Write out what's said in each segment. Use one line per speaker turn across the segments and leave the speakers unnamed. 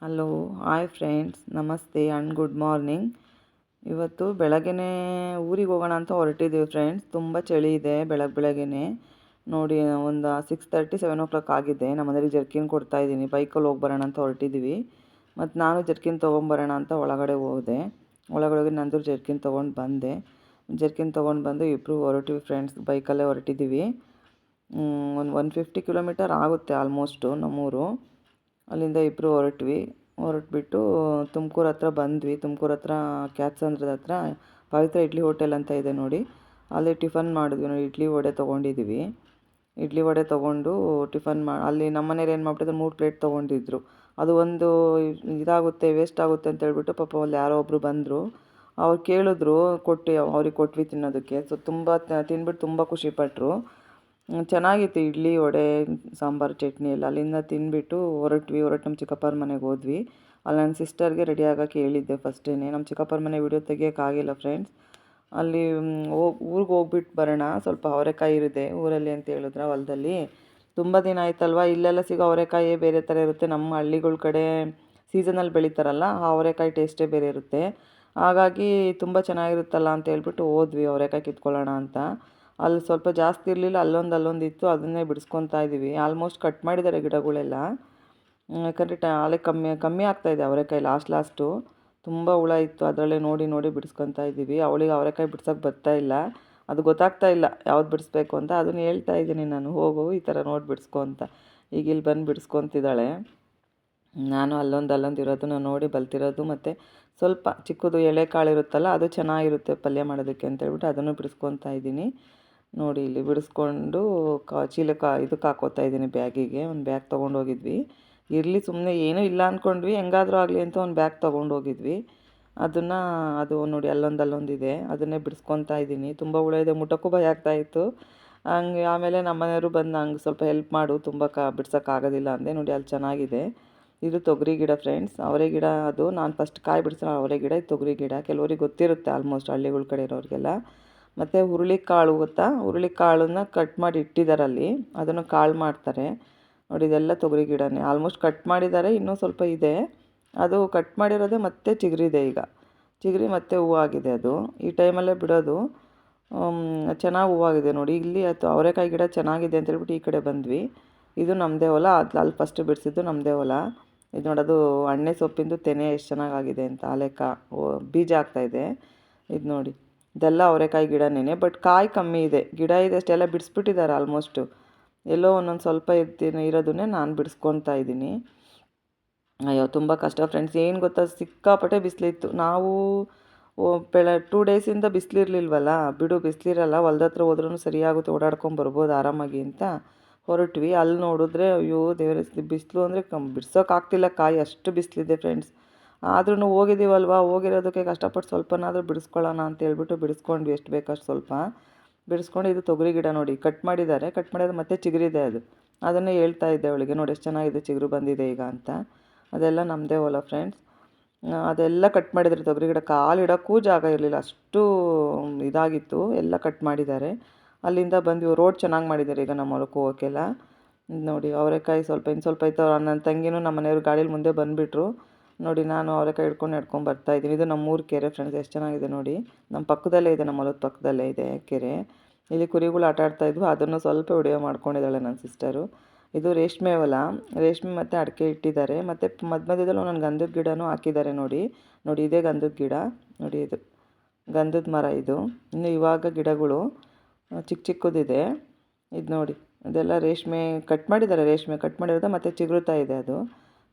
Hello hi friends, ನಮಸ್ತೆ and good morning. ಇವತ್ತು ಬೆಳಗ್ಗೆನೇ ಊರಿಗೆ ಹೋಗೋಣ ಅಂತ ಹೊರಟಿದ್ದೀವಿ ಫ್ರೆಂಡ್ಸ್. ತುಂಬ ಚಳಿ ಇದೆ. ಬೆಳಗ್ಗೆನೇ ನೋಡಿ ಒಂದು 6:30 7 o'clock ಆಗಿದೆ. ನಮ್ಮ ಮನೇಲಿ ಜರ್ಕಿನ್ ಕೊಡ್ತಾಯಿದ್ದೀನಿ. ಬೈಕಲ್ಲಿ ಹೋಗಿ ಬರೋಣ ಅಂತ ಹೊರಟಿದ್ದೀವಿ. ಮತ್ತು ನಾನು ಜರ್ಕಿನ್ ತೊಗೊಂಬರೋಣ ಅಂತ ಒಳಗಡೆ ಹೋದೆ. ಒಳಗಡೆ ಹೋಗಿ ನಂದು ಜರ್ಕಿನ್ ತೊಗೊಂಡು ಬಂದೆ. ಜರ್ಕಿನ್ ತೊಗೊಂಡು ಬಂದು ಇಬ್ಬರು ಹೊರಟಿವಿ ಫ್ರೆಂಡ್ಸ್. ಬೈಕಲ್ಲೇ ಹೊರಟಿದ್ದೀವಿ. ಒಂದು 150 ಕಿಲೋಮೀಟರ್ ಆಗುತ್ತೆ ಆಲ್ಮೋಸ್ಟು ನಮ್ಮೂರು. ಅಲ್ಲಿಂದ ಇಬ್ಬರು ಹೊರಟ್ಬಿಟ್ಟು ತುಮಕೂರು ಹತ್ರ ಬಂದ್ವಿ. ತುಮಕೂರು ಹತ್ರ ಕ್ಯಾತ್ಸಂದ್ರದ ಹತ್ರ ಪವಿತ್ರ ಇಡ್ಲಿ ಹೋಟೆಲ್ ಅಂತ ಇದೆ ನೋಡಿ, ಅಲ್ಲಿ ಟಿಫನ್ ಮಾಡಿದ್ವಿ ನೋಡಿ. ಇಡ್ಲಿ ವಡೆ ತೊಗೊಂಡಿದ್ದೀವಿ. ಇಡ್ಲಿ ವಡೆ ತೊಗೊಂಡು ಟಿಫನ್ ಅಲ್ಲಿ ನಮ್ಮ ಮನೇಲಿ ಏನು ಮಾಡ್ಬಿಟ್ಟಿದ್ರು, 3 ಪ್ಲೇಟ್ ತೊಗೊಂಡಿದ್ರು. ಅದು ಒಂದು ಇದಾಗುತ್ತೆ, ವೇಸ್ಟ್ ಆಗುತ್ತೆ ಅಂತ ಹೇಳ್ಬಿಟ್ಟು ಪಾಪ ಅಲ್ಲಿ ಯಾರೋ ಒಬ್ಬರು ಬಂದರು. ಅವ್ರು ಕೇಳಿದ್ರು, ಅವ್ರಿಗೆ ಕೊಟ್ವಿ ತಿನ್ನೋದಕ್ಕೆ. ಸೊ ತಿಂದ್ಬಿಟ್ಟು ತುಂಬ ಖುಷಿಪಟ್ಟರು. ಚೆನ್ನಾಗಿತ್ತು ಇಡ್ಲಿ ವಡೆ ಸಾಂಬಾರು ಚಟ್ನಿ ಎಲ್ಲ. ಅಲ್ಲಿಂದ ತಿಂದುಬಿಟ್ಟು ಹೊರಟು ನಮ್ಮ ಚಿಕ್ಕಪ್ಪರ ಮನೆಗೆ ಹೋದ್ವಿ. ಅಲ್ಲಿ ನನ್ನ ಸಿಸ್ಟರ್ಗೆ ರೆಡಿ ಆಗೋಕ್ಕೆ ಹೇಳಿದ್ದೆ ಫಸ್ಟೇ. ನಮ್ಮ ಚಿಕ್ಕಪ್ಪರ ಮನೆ ವೀಡಿಯೋ ತೆಗಿಯೋಕ್ಕಾಗಿಲ್ಲ ಫ್ರೆಂಡ್ಸ್. ಅಲ್ಲಿ ಊರಿಗೆ ಹೋಗ್ಬಿಟ್ಟು ಬರೋಣ, ಸ್ವಲ್ಪ ಅವರೆಕಾಯಿ ಇದೆ ಊರಲ್ಲಿ ಅಂತ ಹೇಳಿದ್ರು ಹೊಲದಲ್ಲಿ. ತುಂಬ ದಿನ ಆಯ್ತಲ್ವ, ಇಲ್ಲೆಲ್ಲ ಸಿಗೋ ಅವರೆಕಾಯಿ ಬೇರೆ ಥರ ಇರುತ್ತೆ. ನಮ್ಮ ಹಳ್ಳಿಗಳ ಕಡೆ ಸೀಸನಲ್ಲಿ ಬೆಳೀತಾರಲ್ಲ, ಆ ಅವರೆಕಾಯಿ ಟೇಸ್ಟೇ ಬೇರೆ ಇರುತ್ತೆ. ಹಾಗಾಗಿ ತುಂಬ ಚೆನ್ನಾಗಿರುತ್ತಲ್ಲ ಅಂತ ಹೇಳ್ಬಿಟ್ಟು ಹೋದ್ವಿ ಅವರೆಕಾಯಿ ಕಿತ್ಕೊಳ್ಳೋಣ ಅಂತ. ಅಲ್ಲಿ ಸ್ವಲ್ಪ ಜಾಸ್ತಿ ಇರಲಿಲ್ಲ, ಅಲ್ಲೊಂದು ಇತ್ತು. ಅದನ್ನೇ ಬಿಡಿಸ್ಕೊತಾ ಇದ್ದೀವಿ. ಆಲ್ಮೋಸ್ಟ್ ಕಟ್ ಮಾಡಿದ್ದಾರೆ ಗಿಡಗಳೆಲ್ಲ. ಯಾಕಂದರೆ ಅಲ್ಲೇ ಕಮ್ಮಿ ಆಗ್ತಾಯಿದೆ ಅವರೆಕಾಯಿ ಲಾಸ್ಟು. ತುಂಬ ಹುಳ ಇತ್ತು, ಅದರಲ್ಲೇ ನೋಡಿ ಬಿಡಿಸ್ಕೊತಾ ಇದ್ದೀವಿ. ಅವಳಿಗೆ ಅವರೆಕಾಯಿ ಬಿಡ್ಸೋಕ್ಕೆ ಬರ್ತಾ ಇಲ್ಲ, ಅದು ಗೊತ್ತಾಗ್ತಾ ಇಲ್ಲ ಯಾವ್ದು ಬಿಡಿಸ್ಬೇಕು ಅಂತ. ಅದನ್ನು ಹೇಳ್ತಾ ಇದ್ದೀನಿ ನಾನು, ಹೋಗು ಈ ಥರ ನೋಡಿ ಬಿಡಿಸ್ಕೊ ಅಂತ. ಈಗ ಇಲ್ಲಿ ಬಂದು ಬಿಡಿಸ್ಕೊತಿದ್ದಾಳೆ. ನಾನು ಅಲ್ಲೊಂದು ಇರೋದನ್ನ ನೋಡಿ ಬಲ್ತಿರೋದು, ಮತ್ತು ಸ್ವಲ್ಪ ಚಿಕ್ಕದು ಎಳೆ ಕಾಳು ಇರುತ್ತಲ್ಲ, ಅದು ಚೆನ್ನಾಗಿರುತ್ತೆ ಪಲ್ಯ ಮಾಡೋದಕ್ಕೆ ಅಂತ ಹೇಳ್ಬಿಟ್ಟು ಅದನ್ನು ಬಿಡಿಸ್ಕೊತಾ ಇದ್ದೀನಿ ನೋಡಿ. ಇಲ್ಲಿ ಬಿಡಿಸ್ಕೊಂಡು ಚೀಲಕ್ಕೆ ಇದಕ್ಕೆ ಹಾಕೋತಾ ಇದ್ದೀನಿ, ಬ್ಯಾಗಿಗೆ. ಒಂದು ಬ್ಯಾಗ್ ತೊಗೊಂಡೋಗಿದ್ವಿ. ಇರಲಿ ಸುಮ್ಮನೆ ಏನೂ ಇಲ್ಲ ಅಂದ್ಕೊಂಡ್ವಿ, ಹೆಂಗಾದರೂ ಆಗಲಿ ಅಂತ ಒಂದು ಬ್ಯಾಗ್ ತೊಗೊಂಡೋಗಿದ್ವಿ. ಅದು ನೋಡಿ ಅಲ್ಲೊಂದಿದೆ, ಅದನ್ನೇ ಬಿಡಿಸ್ಕೊತಾ ಇದ್ದೀನಿ. ತುಂಬ ಹುಳ ಇದೆ, ಮುಟ್ಟಕ್ಕೂ ಭಯ ಆಗ್ತಾಯಿತ್ತು. ಹಂಗೆ ಆಮೇಲೆ ನಮ್ಮ ಮನೆಯವರು ಬಂದು ಹಂಗೆ ಸ್ವಲ್ಪ ಹೆಲ್ಪ್ ಮಾಡು, ತುಂಬ ಬಿಡ್ಸೋಕ್ಕಾಗೋದಿಲ್ಲ ಅಂದೆ. ನೋಡಿ ಅಲ್ಲಿ ಚೆನ್ನಾಗಿದೆ. ಇದು ತೊಗರಿ ಗಿಡ ಫ್ರೆಂಡ್ಸ್, ಅವರೆ ಗಿಡ. ಅದು ನಾನು ಫಸ್ಟ್ ಕಾಯಿ ಬಿಡಿಸೋ ಅವರೆ ಗಿಡ, ಇದು ತೊಗರಿ ಗಿಡ. ಕೆಲವರಿಗೆ ಗೊತ್ತಿರುತ್ತೆ ಆಲ್ಮೋಸ್ಟ್ ಹಳ್ಳಿಗಳ ಕಡೆ ಇರೋರಿಗೆಲ್ಲ. ಮತ್ತು ಹುರುಳಿಕಾಳು ಗೊತ್ತಾ, ಹುರುಳಿಕಾಳನ್ನ ಕಟ್ ಮಾಡಿ ಇಟ್ಟಿದ್ದಾರಲ್ಲಿ, ಅದನ್ನು ಕಾಳು ಮಾಡ್ತಾರೆ ನೋಡಿ. ಇದೆಲ್ಲ ತೊಗರಿ ಗಿಡನೇ. ಆಲ್ಮೋಸ್ಟ್ ಕಟ್ ಮಾಡಿದ್ದಾರೆ, ಇನ್ನೂ ಸ್ವಲ್ಪ ಇದೆ. ಅದು ಕಟ್ ಮಾಡಿರೋದೇ ಮತ್ತೆ ಚಿಗುರಿದೆ. ಈಗ ಚಿಗುರಿ ಮತ್ತೆ ಹೂವಾಗಿದೆ. ಅದು ಈ ಟೈಮಲ್ಲೇ ಬಿಡೋದು. ಚೆನ್ನಾಗಿ ಹೂವಾಗಿದೆ ನೋಡಿ. ಇಲ್ಲಿ ಅವರೆಕಾಯಿ ಗಿಡ ಚೆನ್ನಾಗಿದೆ ಅಂತ ಹೇಳ್ಬಿಟ್ಟು ಈ ಕಡೆ ಬಂದ್ವಿ. ಇದು ನಮ್ಮದೇ ಹೊಲ. ಅಲ್ಲಿ ಫಸ್ಟ್ ಬಿಡಿಸಿದ್ದು ನಮ್ಮದೇ ಹೊಲ. ಇದು ನೋಡೋದು ಎಣ್ಣೆ ಸೊಪ್ಪಿಂದು ತೆನೆ ಎಷ್ಟು ಚೆನ್ನಾಗಾಗಿದೆ ಅಂತ. ಬೀಜ ಆಗ್ತಾಯಿದೆ. ಇದು ನೋಡಿ, ಇದೆಲ್ಲ ಅವರೆಕಾಯಿ ಗಿಡನೇ. ಬಟ್ ಕಾಯಿ ಕಮ್ಮಿ ಇದೆ, ಗಿಡ ಇದೆ ಅಷ್ಟೆಲ್ಲ ಬಿಡಿಸ್ಬಿಟ್ಟಿದ್ದಾರೆ ಆಲ್ಮೋಸ್ಟು. ಎಲ್ಲೋ ಒಂದೊಂದು ಸ್ವಲ್ಪ ಇರೋದನ್ನೇ ನಾನು ಬಿಡಿಸ್ಕೊತಾ ಇದ್ದೀನಿ. ಅಯ್ಯೋ ತುಂಬ ಕಷ್ಟ ಫ್ರೆಂಡ್ಸ್. ಏನು ಗೊತ್ತಾ, ಸಿಕ್ಕಾಪಟ್ಟೆ ಬಿಸಿಲಿತ್ತು. ನಾವು 2 ಡೇಸಿಂದ ಬಿಸಿಲಿರ್ಲಿಲ್ವಲ್ಲ, ಬಿಡು ಬಿಸಿಲಿರಲ್ಲ, ಹೊಲ್ದ ಹತ್ರ ಹೋದ್ರೂ ಸರಿಯಾಗುತ್ತೆ, ಓಡಾಡ್ಕೊಂಬರ್ಬೋದು ಆರಾಮಾಗಿ ಅಂತ ಹೊರಟ್ವಿ. ಅಲ್ಲಿ ನೋಡಿದ್ರೆ ಅಯ್ಯೋ ದೇವರೇ, ಬಿಸಿಲು ಅಂದರೆ ಬಿಡ್ಸೋಕ್ಕಾಗ್ತಿಲ್ಲ ಕಾಯಿ, ಅಷ್ಟು ಬಿಸಿಲಿದೆ ಫ್ರೆಂಡ್ಸ್. ಆದ್ರೂ ಹೋಗಿರೋದಕ್ಕೆ ಕಷ್ಟಪಟ್ಟು ಸ್ವಲ್ಪನಾದರೂ ಬಿಡಿಸ್ಕೊಳ್ಳೋಣ ಅಂತ ಹೇಳ್ಬಿಟ್ಟು ಬಿಡಿಸ್ಕೊಂಡ್ವಿ. ಎಷ್ಟು ಬೇಕಷ್ಟು ಸ್ವಲ್ಪ ಬಿಡಿಸ್ಕೊಂಡು. ಇದು ತೊಗರಿ ಗಿಡ ನೋಡಿ, ಕಟ್ ಮಾಡಿದ್ರೆ ಮತ್ತೆ ಚಿಗುರಿದೆ. ಅದನ್ನೇ ಹೇಳ್ತಾ ಇದ್ದೆ ಅವಳಿಗೆ, ನೋಡಿ ಎಷ್ಟು ಚೆನ್ನಾಗಿದೆ ಚಿಗುರು ಬಂದಿದೆ ಈಗ ಅಂತ. ಅದೆಲ್ಲ ನಮ್ಮದೇ ಹೊಲ ಫ್ರೆಂಡ್ಸ್. ಅದೆಲ್ಲ ಕಟ್ ಮಾಡಿದರೆ ತೊಗರಿ ಗಿಡ, ಕಾಲಿಡೋಕ್ಕೂ ಜಾಗ ಇರಲಿಲ್ಲ, ಅಷ್ಟು ಇದಾಗಿತ್ತು. ಎಲ್ಲ ಕಟ್ ಮಾಡಿದ್ದಾರೆ. ಅಲ್ಲಿಂದ ಬಂದ್ವಿ. ರೋಡ್ ಚೆನ್ನಾಗಿ ಮಾಡಿದ್ದಾರೆ ಈಗ ನಮ್ಮ ಹೊಲಕ್ಕೆ ಹೋಗೋಕ್ಕೆಲ್ಲ. ನೋಡಿ ಅವರೆಕಾಯಿ ಇನ್ನು ಸ್ವಲ್ಪ ಇತ್ತು. ನನ್ನ ತಂಗಿನೂ ನಮ್ಮ ಮನೆಯವ್ರು ಗಾಡೀಲಿ ಮುಂದೆ ಬಂದುಬಿಟ್ರು ನೋಡಿ. ನಾನು ಅವರೆಕಾಯಿ ಹಿಡ್ಕೊಂಡು ಬರ್ತಾಯಿದ್ದೀನಿ. ಇದು ನಮ್ಮೂರು ಕೆರೆ ಫ್ರೆಂಡ್ಸ್, ಎಷ್ಟು ಚೆನ್ನಾಗಿದೆ ನೋಡಿ. ನಮ್ಮ ಪಕ್ಕದಲ್ಲೇ ಇದೆ, ನಮ್ಮ ಹೊಲದ ಪಕ್ಕದಲ್ಲೇ ಇದೆ ಕೆರೆ. ಇಲ್ಲಿ ಕುರಿಗಳು ಆಟ ಆಡ್ತಾಯಿದ್ವು, ಅದನ್ನು ಸ್ವಲ್ಪ ವಿಡಿಯೋ ಮಾಡ್ಕೊಂಡಿದ್ದಾಳೆ ನನ್ನ ಸಿಸ್ಟರು. ಇದು ರೇಷ್ಮೆ ಹೊಲ. ರೇಷ್ಮೆ ಮತ್ತು ಅಡಿಕೆ ಇಟ್ಟಿದ್ದಾರೆ. ಮತ್ತು ಮಧ್ಯದಲ್ಲಿ ಒಂದೊಂದು ಗಂಧದ ಗಿಡನೂ ಹಾಕಿದ್ದಾರೆ ನೋಡಿ. ಇದೇ ಗಂಧದ ಗಿಡ ನೋಡಿ, ಇದು ಗಂಧದ ಮರ. ಇದು ಇನ್ನು ಇವಾಗ ಗಿಡಗಳು ಚಿಕ್ಕದಿದೆ. ಇದು ನೋಡಿ, ಇದೆಲ್ಲ ರೇಷ್ಮೆ ಕಟ್ ಮಾಡಿರೋದು ಮತ್ತು ಚಿಗುರುತ್ತಾ ಇದೆ. ಅದು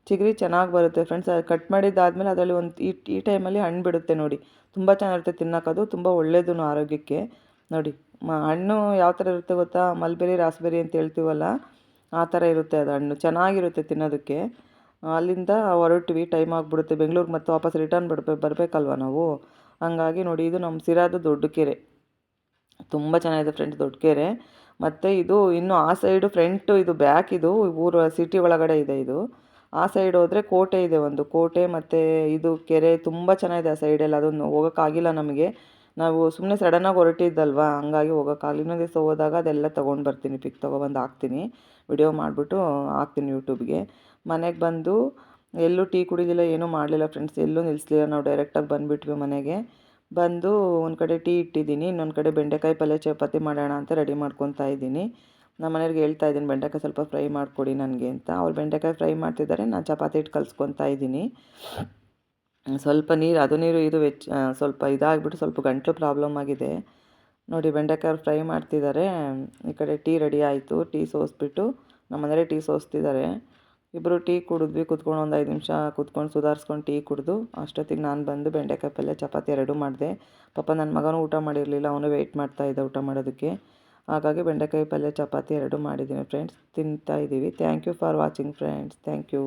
ಚಿಗುರಿ ಚೆನ್ನಾಗಿ ಬರುತ್ತೆ ಫ್ರೆಂಡ್ಸ್. ಅದು ಕಟ್ ಮಾಡಿದ್ದಾದಮೇಲೆ ಅದರಲ್ಲಿ ಒಂದು ಈ ಟೈಮಲ್ಲಿ ಹಣ್ಣು ಬಿಡುತ್ತೆ ನೋಡಿ. ತುಂಬ ಚೆನ್ನಾಗಿರುತ್ತೆ ತಿನ್ನೋಕ್ಕದು, ತುಂಬ ಒಳ್ಳೆಯದು ಆರೋಗ್ಯಕ್ಕೆ ನೋಡಿ. ಹಣ್ಣು ಯಾವ ಥರ ಇರುತ್ತೆ ಗೊತ್ತಾ, ಮಲ್ಬೆರಿ ರಾಸ್ಬೆರಿ ಅಂತ ಹೇಳ್ತೀವಲ್ಲ, ಆ ಥರ ಇರುತ್ತೆ ಅದು ಹಣ್ಣು. ಚೆನ್ನಾಗಿರುತ್ತೆ ತಿನ್ನೋದಕ್ಕೆ. ಅಲ್ಲಿಂದ ಹೊರಟ್ವಿ, ಟೈಮ್ ಆಗಿಬಿಡುತ್ತೆ. ಬೆಂಗಳೂರಿಗೆ ಮತ್ತೆ ವಾಪಸ್ ರಿಟರ್ನ್ ಬರಬೇಕಲ್ವ ನಾವು. ಹಂಗಾಗಿ ನೋಡಿ, ಇದು ನಮ್ಮ ಸಿರಾದ ದೊಡ್ಡ ಕೆರೆ. ತುಂಬ ಚೆನ್ನಾಗಿದೆ ಫ್ರೆಂಡ್ಸ್, ದೊಡ್ಡ ಕೆರೆ. ಮತ್ತು ಇದು ಇನ್ನು ಆ ಸೈಡು ಫ್ರಂಟು, ಇದು ಬ್ಯಾಕ್. ಇದು ಊರು ಸಿಟಿ ಒಳಗಡೆ ಇದೆ. ಇದು ಆ ಸೈಡ್ ಹೋದರೆ ಕೋಟೆ ಇದೆ, ಒಂದು ಕೋಟೆ. ಮತ್ತು ಇದು ಕೆರೆ ತುಂಬ ಚೆನ್ನಾಗಿದೆ ಆ ಸೈಡೆಲ್ಲ. ಅದನ್ನು ಹೋಗೋಕ್ಕಾಗಿಲ್ಲ ನಮಗೆ, ನಾವು ಸುಮ್ಮನೆ ಸಡನ್ನಾಗಿ ಹೊರಟಿದ್ದಲ್ವ, ಹಂಗಾಗಿ ಹೋಗೋಕ್ಕಾಗಲಿ. ಇನ್ನೊಂದು ದಿವಸ ಹೋದಾಗ ಅದೆಲ್ಲ ತೊಗೊಂಡು ಬರ್ತೀನಿ, ಪಿಕ್ ತೊಗೊಬಂದು ಹಾಕ್ತೀನಿ, ವಿಡಿಯೋ ಮಾಡಿಬಿಟ್ಟು ಹಾಕ್ತೀನಿ ಯೂಟ್ಯೂಬ್ಗೆ. ಮನೆಗೆ ಬಂದು ಎಲ್ಲೂ ಟೀ ಕುಡಿಲಿಲ್ಲ, ಏನೂ ಮಾಡಲಿಲ್ಲ ಫ್ರೆಂಡ್ಸ್, ಎಲ್ಲೂ ನಿಲ್ಲಿಸಲಿಲ್ಲ. ನಾವು ಡೈರೆಕ್ಟಾಗಿ ಬಂದುಬಿಟ್ವಿ ಮನೆಗೆ. ಬಂದು ಒಂದು ಕಡೆ ಟೀ ಇಟ್ಟಿದ್ದೀನಿ, ಇನ್ನೊಂದು ಕಡೆ ಬೆಂಡೆಕಾಯಿ ಪಲ್ಯ ಚಪಾತಿ ಮಾಡೋಣ ಅಂತ ರೆಡಿ ಮಾಡ್ಕೊತಾ ಇದ್ದೀನಿ. ನಮ್ಮ ಮನೆಯವ್ರಿಗೆ ಹೇಳ್ತಾ ಇದ್ದೀನಿ ಬೆಂಡೆಕಾಯಿ ಸ್ವಲ್ಪ ಫ್ರೈ ಮಾಡಿಕೊಡಿ ನನಗೆ ಅಂತ. ಅವ್ರು ಬೆಂಡೆಕಾಯಿ ಫ್ರೈ ಮಾಡ್ತಿದ್ದಾರೆ, ನಾನು ಚಪಾತಿ ಹಿಟ್ಟು ಕಲಿಸ್ಕೊತಾ ಇದ್ದೀನಿ. ಸ್ವಲ್ಪ ನೀರು, ಅದು ನೀರು ಇದು ಸ್ವಲ್ಪ ಇದಾಗಿಬಿಟ್ಟು ಸ್ವಲ್ಪ ಗಂಟಲು ಪ್ರಾಬ್ಲಮ್ ಆಗಿದೆ. ನೋಡಿ ಬೆಂಡೆಕಾಯಿ ಫ್ರೈ ಮಾಡ್ತಿದ್ದಾರೆ. ಈ ಕಡೆ ಟೀ ರೆಡಿ ಆಯಿತು. ಟೀ ಸೋಸಿಬಿಟ್ಟು ನಮ್ಮ ಮನೆಯವರೇ ಟೀ ಸೋಸ್ತಿದ್ದಾರೆ. ಇಬ್ಬರು ಟೀ ಕುಡಿದ್ವಿ, ಕುತ್ಕೊಂಡು ಒಂದು 5 ನಿಮಿಷ ಕುತ್ಕೊಂಡು ಸುಧಾರಿಸ್ಕೊಂಡು ಟೀ ಕುಡಿದು ಅಷ್ಟೊತ್ತಿಗೆ ನಾನು ಬಂದು ಬೆಂಡೆಕಾಯಿ ಪಲ್ಯ ಚಪಾತಿ ಎರಡೂ ಮಾಡಿದೆ. ಪಾಪ ನನ್ನ ಮಗನೂ ಊಟ ಮಾಡಿರಲಿಲ್ಲ, ಅವನು ವೆಯ್ಟ್ ಮಾಡ್ತಾಯಿದ್ದ ಊಟ ಮಾಡೋದಕ್ಕೆ. ಹಾಗಾಗಿ ಬೆಂಡೆಕಾಯಿ ಪಲ್ಯ ಚಪಾತಿ ಎರಡೂ ಮಾಡಿದ್ದೀನಿ ಫ್ರೆಂಡ್ಸ್, ತಿಂತಾ ಇದ್ದೀವಿ. Thank you for watching friends, thank you.